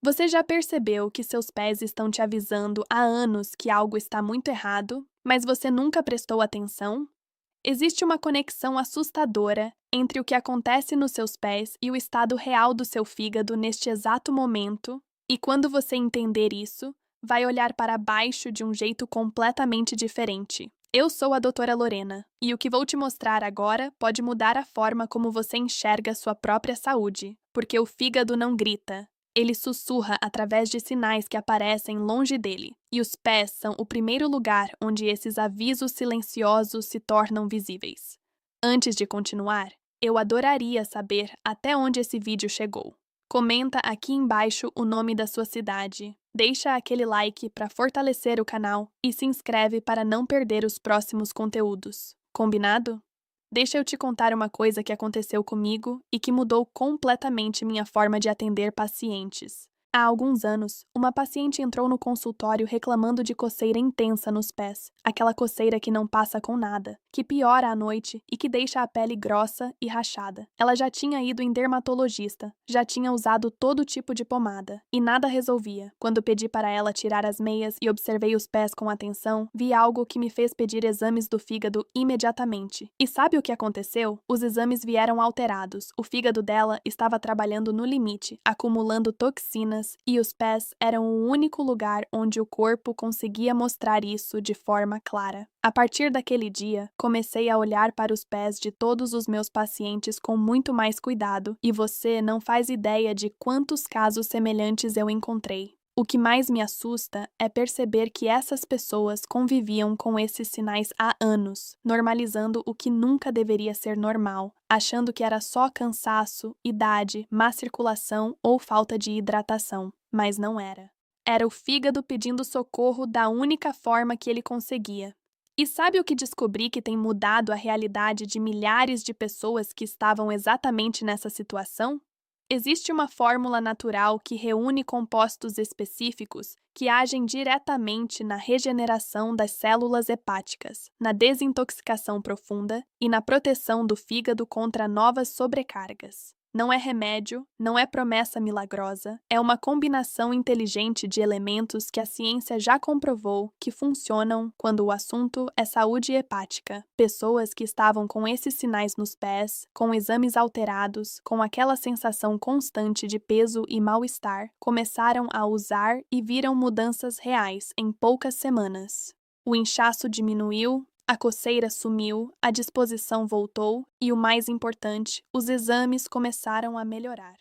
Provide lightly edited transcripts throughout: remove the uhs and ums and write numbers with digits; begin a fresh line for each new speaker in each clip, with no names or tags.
Você já percebeu que seus pés estão te avisando há anos que algo está muito errado, mas você nunca prestou atenção? Existe uma conexão assustadora entre o que acontece nos seus pés e o estado real do seu fígado neste exato momento, e quando você entender isso, vai olhar para baixo de um jeito completamente diferente. Eu sou a doutora Lorena, e o que vou te mostrar agora pode mudar a forma como você enxerga sua própria saúde, porque o fígado não grita. Ele sussurra através de sinais que aparecem longe dele, e os pés são o primeiro lugar onde esses avisos silenciosos se tornam visíveis. Antes de continuar, eu adoraria saber até onde esse vídeo chegou. Comenta aqui embaixo o nome da sua cidade, deixa aquele like para fortalecer o canal e se inscreve para não perder os próximos conteúdos. Combinado? Deixa eu te contar uma coisa que aconteceu comigo e que mudou completamente minha forma de atender pacientes. Há alguns anos, uma paciente entrou no consultório reclamando de coceira intensa nos pés, aquela coceira que não passa com nada, que piora à noite e que deixa a pele grossa e rachada. Ela já tinha ido em dermatologista, já tinha usado todo tipo de pomada, e nada resolvia. Quando pedi para ela tirar as meias e observei os pés com atenção, vi algo que me fez pedir exames do fígado imediatamente. E sabe o que aconteceu? Os exames vieram alterados, o fígado dela estava trabalhando no limite, acumulando toxinas, e os pés eram o único lugar onde o corpo conseguia mostrar isso de forma clara. A partir daquele dia, comecei a olhar para os pés de todos os meus pacientes com muito mais cuidado, e você não faz ideia de quantos casos semelhantes eu encontrei. O que mais me assusta é perceber que essas pessoas conviviam com esses sinais há anos, normalizando o que nunca deveria ser normal, achando que era só cansaço, idade, má circulação ou falta de hidratação, mas não era. Era o fígado pedindo socorro da única forma que ele conseguia. E sabe o que descobri que tem mudado a realidade de milhares de pessoas que estavam exatamente nessa situação? Existe uma fórmula natural que reúne compostos específicos que agem diretamente na regeneração das células hepáticas, na desintoxicação profunda e na proteção do fígado contra novas sobrecargas. Não é remédio, não é promessa milagrosa, é uma combinação inteligente de elementos que a ciência já comprovou que funcionam quando o assunto é saúde hepática. Pessoas que estavam com esses sinais nos pés, com exames alterados, com aquela sensação constante de peso e mal-estar, começaram a usar e viram mudanças reais em poucas semanas. O inchaço diminuiu, a coceira sumiu, a disposição voltou e, o mais importante, os exames começaram a melhorar.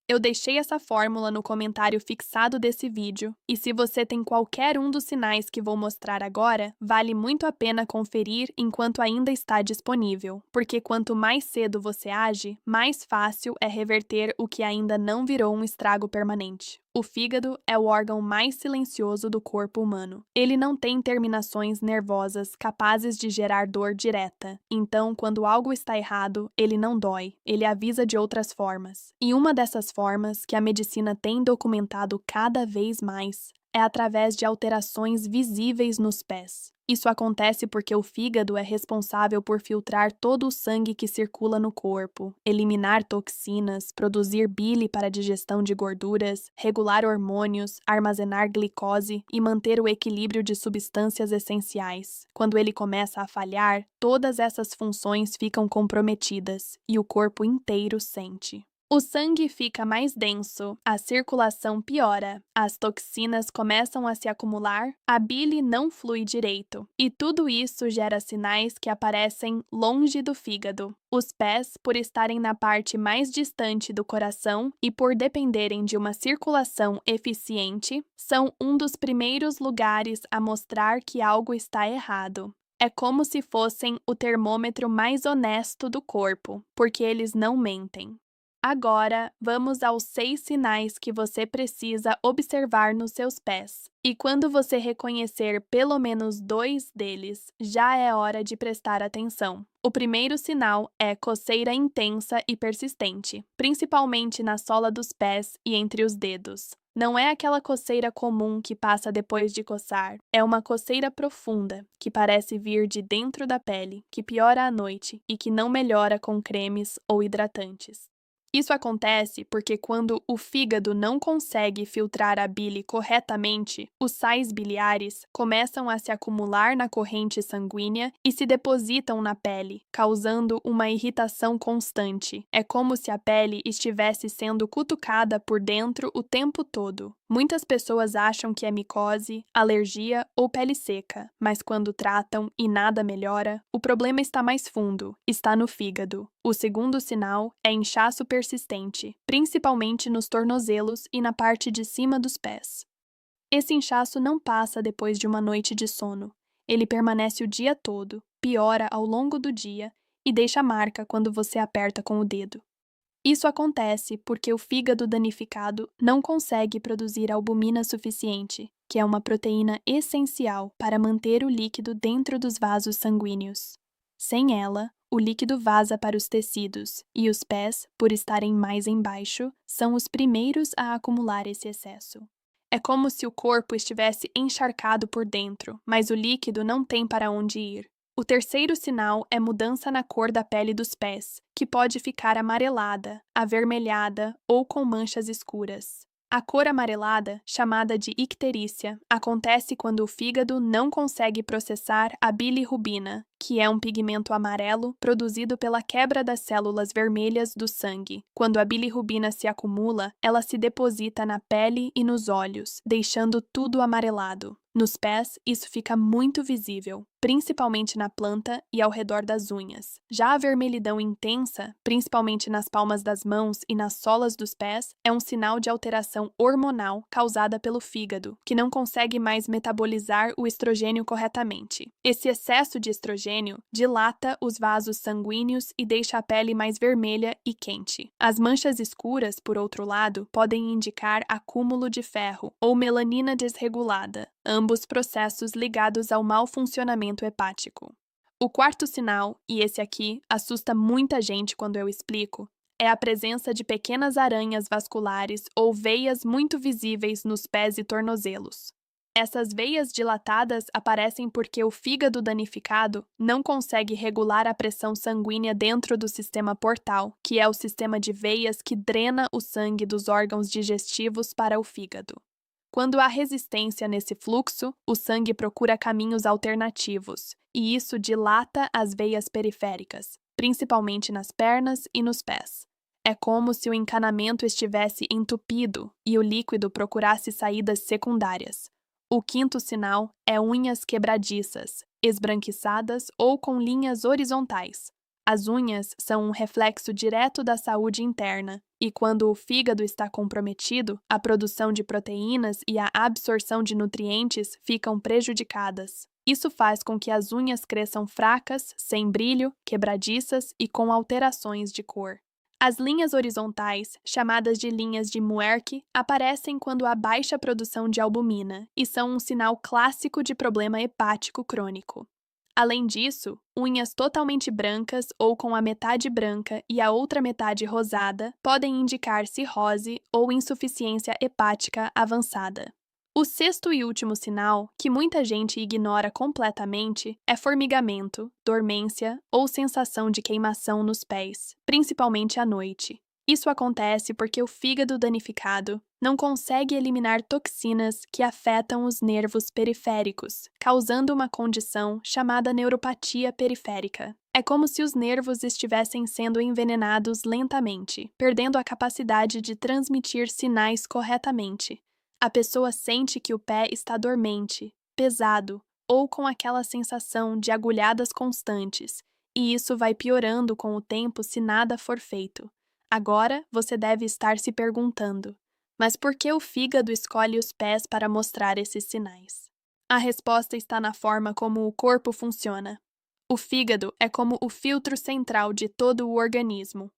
Eu deixei essa fórmula no comentário fixado desse vídeo, e se você tem qualquer um dos sinais que vou mostrar agora, vale muito a pena conferir enquanto ainda está disponível, porque quanto mais cedo você age, mais fácil é reverter o que ainda não virou um estrago permanente. O fígado é o órgão mais silencioso do corpo humano. Ele não tem terminações nervosas capazes de gerar dor direta. Então, quando algo está errado, ele não dói, ele avisa de outras formas. E uma dessas formas que a medicina tem documentado cada vez mais é através de alterações visíveis nos pés. Isso acontece porque o fígado é responsável por filtrar todo o sangue que circula no corpo, eliminar toxinas, produzir bile para a digestão de gorduras, regular hormônios, armazenar glicose e manter o equilíbrio de substâncias essenciais. Quando ele começa a falhar, todas essas funções ficam comprometidas e o corpo inteiro sente. O sangue fica mais denso, a circulação piora, as toxinas começam a se acumular, a bile não flui direito, e tudo isso gera sinais que aparecem longe do fígado. Os pés, por estarem na parte mais distante do coração e por dependerem de uma circulação eficiente, são um dos primeiros lugares a mostrar que algo está errado. É como se fossem o termômetro mais honesto do corpo, porque eles não mentem. Agora, vamos aos 6 sinais que você precisa observar nos seus pés. E quando você reconhecer pelo menos 2 deles, já é hora de prestar atenção. O primeiro sinal é coceira intensa e persistente, principalmente na sola dos pés e entre os dedos. Não é aquela coceira comum que passa depois de coçar. É uma coceira profunda, que parece vir de dentro da pele, que piora à noite e que não melhora com cremes ou hidratantes. Isso acontece porque quando o fígado não consegue filtrar a bile corretamente, os sais biliares começam a se acumular na corrente sanguínea e se depositam na pele, causando uma irritação constante. É como se a pele estivesse sendo cutucada por dentro o tempo todo. Muitas pessoas acham que é micose, alergia ou pele seca, mas quando tratam e nada melhora, o problema está mais fundo, está no fígado. O segundo sinal é inchaço persistente, principalmente nos tornozelos e na parte de cima dos pés. Esse inchaço não passa depois de uma noite de sono. Ele permanece o dia todo, piora ao longo do dia e deixa marca quando você aperta com o dedo. Isso acontece porque o fígado danificado não consegue produzir albumina suficiente, que é uma proteína essencial para manter o líquido dentro dos vasos sanguíneos. Sem ela, o líquido vaza para os tecidos, e os pés, por estarem mais embaixo, são os primeiros a acumular esse excesso. É como se o corpo estivesse encharcado por dentro, mas o líquido não tem para onde ir. O terceiro sinal é mudança na cor da pele dos pés, que pode ficar amarelada, avermelhada ou com manchas escuras. A cor amarelada, chamada de icterícia, acontece quando o fígado não consegue processar a bilirrubina, que é um pigmento amarelo produzido pela quebra das células vermelhas do sangue. Quando a bilirrubina se acumula, ela se deposita na pele e nos olhos, deixando tudo amarelado. Nos pés, isso fica muito visível, principalmente na planta e ao redor das unhas. Já a vermelhidão intensa, principalmente nas palmas das mãos e nas solas dos pés, é um sinal de alteração hormonal causada pelo fígado, que não consegue mais metabolizar o estrogênio corretamente. Esse excesso de estrogênio dilata os vasos sanguíneos e deixa a pele mais vermelha e quente. As manchas escuras, por outro lado, podem indicar acúmulo de ferro ou melanina desregulada, ambos processos ligados ao mau funcionamento hepático. O quarto sinal, e esse aqui assusta muita gente quando eu explico, é a presença de pequenas aranhas vasculares ou veias muito visíveis nos pés e tornozelos. Essas veias dilatadas aparecem porque o fígado danificado não consegue regular a pressão sanguínea dentro do sistema portal, que é o sistema de veias que drena o sangue dos órgãos digestivos para o fígado. Quando há resistência nesse fluxo, o sangue procura caminhos alternativos, e isso dilata as veias periféricas, principalmente nas pernas e nos pés. É como se o encanamento estivesse entupido e o líquido procurasse saídas secundárias. O quinto sinal é unhas quebradiças, esbranquiçadas ou com linhas horizontais. As unhas são um reflexo direto da saúde interna, e quando o fígado está comprometido, a produção de proteínas e a absorção de nutrientes ficam prejudicadas. Isso faz com que as unhas cresçam fracas, sem brilho, quebradiças e com alterações de cor. As linhas horizontais, chamadas de linhas de Muerke, aparecem quando há baixa produção de albumina e são um sinal clássico de problema hepático crônico. Além disso, unhas totalmente brancas ou com a metade branca e a outra metade rosada podem indicar cirrose ou insuficiência hepática avançada. O sexto e último sinal, que muita gente ignora completamente, é formigamento, dormência ou sensação de queimação nos pés, principalmente à noite. Isso acontece porque o fígado danificado não consegue eliminar toxinas que afetam os nervos periféricos, causando uma condição chamada neuropatia periférica. É como se os nervos estivessem sendo envenenados lentamente, perdendo a capacidade de transmitir sinais corretamente. A pessoa sente que o pé está dormente, pesado ou com aquela sensação de agulhadas constantes, e isso vai piorando com o tempo se nada for feito. Agora você deve estar se perguntando: mas por que o fígado escolhe os pés para mostrar esses sinais? A resposta está na forma como o corpo funciona. O fígado é como o filtro central de todo o organismo.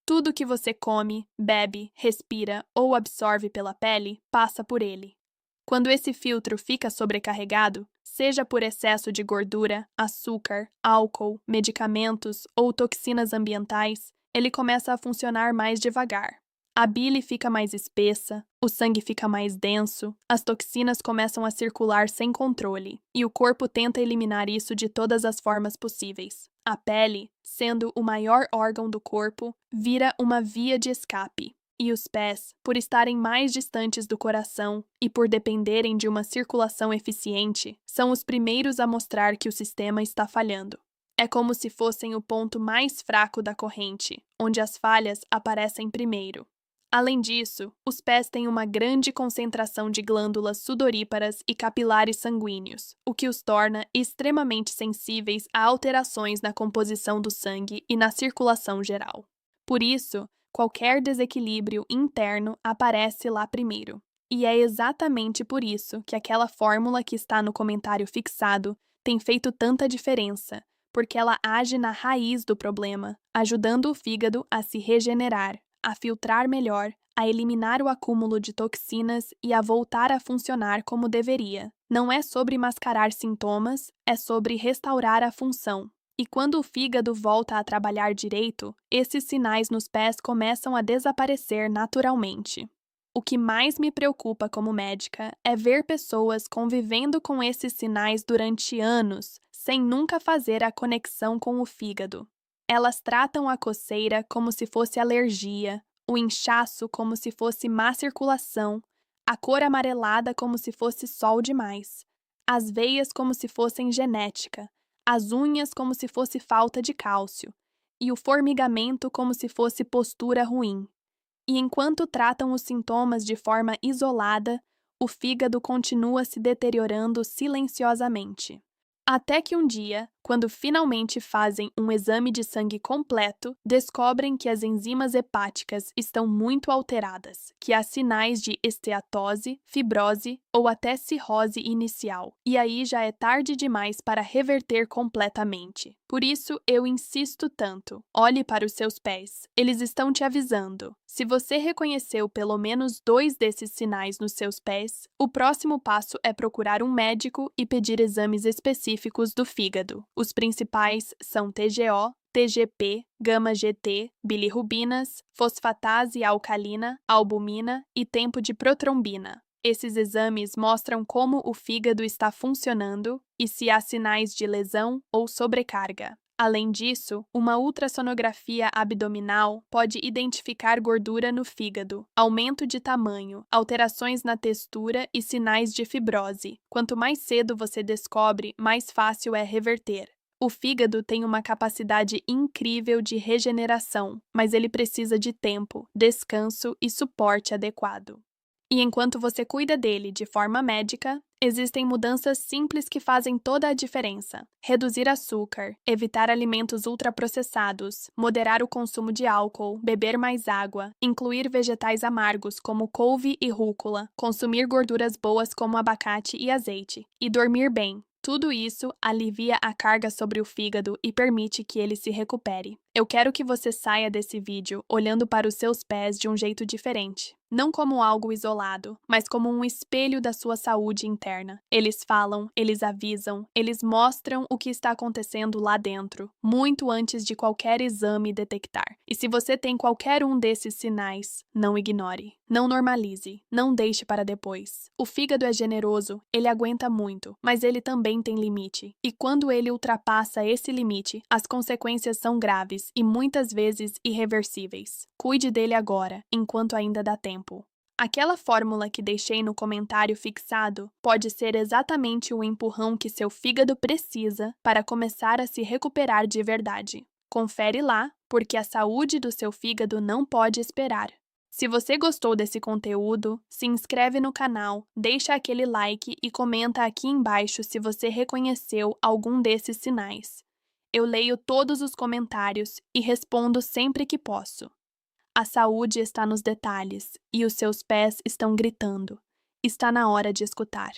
Tudo que você come, bebe, respira ou absorve pela pele passa por ele. Quando esse filtro fica sobrecarregado, seja por excesso de gordura, açúcar, álcool, medicamentos ou toxinas ambientais, ele começa a funcionar mais devagar. A bile fica mais espessa, o sangue fica mais denso, as toxinas começam a circular sem controle, e o corpo tenta eliminar isso de todas as formas possíveis. A pele, sendo o maior órgão do corpo, vira uma via de escape. E os pés, por estarem mais distantes do coração e por dependerem de uma circulação eficiente, são os primeiros a mostrar que o sistema está falhando. É como se fossem o ponto mais fraco da corrente, onde as falhas aparecem primeiro. Além disso, os pés têm uma grande concentração de glândulas sudoríparas e capilares sanguíneos, o que os torna extremamente sensíveis a alterações na composição do sangue e na circulação geral. Por isso, qualquer desequilíbrio interno aparece lá primeiro. E é exatamente por isso que aquela fórmula que está no comentário fixado tem feito tanta diferença, porque ela age na raiz do problema, ajudando o fígado a se regenerar, a filtrar melhor, a eliminar o acúmulo de toxinas e a voltar a funcionar como deveria. Não é sobre mascarar sintomas, é sobre restaurar a função. E quando o fígado volta a trabalhar direito, esses sinais nos pés começam a desaparecer naturalmente. O que mais me preocupa como médica é ver pessoas convivendo com esses sinais durante anos, sem nunca fazer a conexão com o fígado. Elas tratam a coceira como se fosse alergia, o inchaço como se fosse má circulação, a cor amarelada como se fosse sol demais, as veias como se fossem genética, as unhas como se fosse falta de cálcio, e o formigamento como se fosse postura ruim. E enquanto tratam os sintomas de forma isolada, o fígado continua se deteriorando silenciosamente. Até que um dia, quando finalmente fazem um exame de sangue completo, descobrem que as enzimas hepáticas estão muito alteradas, que há sinais de esteatose, fibrose ou até cirrose inicial, e aí já é tarde demais para reverter completamente. Por isso, eu insisto tanto. Olhe para os seus pés. Eles estão te avisando. Se você reconheceu pelo menos 2 desses sinais nos seus pés, o próximo passo é procurar um médico e pedir exames específicos do fígado. Os principais são TGO, TGP, gama-GT, bilirrubinas, fosfatase alcalina, albumina e tempo de protrombina. Esses exames mostram como o fígado está funcionando e se há sinais de lesão ou sobrecarga. Além disso, uma ultrassonografia abdominal pode identificar gordura no fígado, aumento de tamanho, alterações na textura e sinais de fibrose. Quanto mais cedo você descobre, mais fácil é reverter. O fígado tem uma capacidade incrível de regeneração, mas ele precisa de tempo, descanso e suporte adequado. E enquanto você cuida dele de forma médica, existem mudanças simples que fazem toda a diferença. Reduzir açúcar, evitar alimentos ultraprocessados, moderar o consumo de álcool, beber mais água, incluir vegetais amargos como couve e rúcula, consumir gorduras boas como abacate e azeite, e dormir bem. Tudo isso alivia a carga sobre o fígado e permite que ele se recupere. Eu quero que você saia desse vídeo olhando para os seus pés de um jeito diferente. Não como algo isolado, mas como um espelho da sua saúde interna. Eles falam, eles avisam, eles mostram o que está acontecendo lá dentro, muito antes de qualquer exame detectar. E se você tem qualquer um desses sinais, não ignore, não normalize, não deixe para depois. O fígado é generoso, ele aguenta muito, mas ele também tem limite. E quando ele ultrapassa esse limite, as consequências são graves e muitas vezes irreversíveis. Cuide dele agora, enquanto ainda dá tempo. Aquela fórmula que deixei no comentário fixado pode ser exatamente o empurrão que seu fígado precisa para começar a se recuperar de verdade. Confere lá, porque a saúde do seu fígado não pode esperar. Se você gostou desse conteúdo, se inscreve no canal, deixa aquele like e comenta aqui embaixo se você reconheceu algum desses sinais. Eu leio todos os comentários e respondo sempre que posso. A saúde está nos detalhes e os seus pés estão gritando. Está na hora de escutar.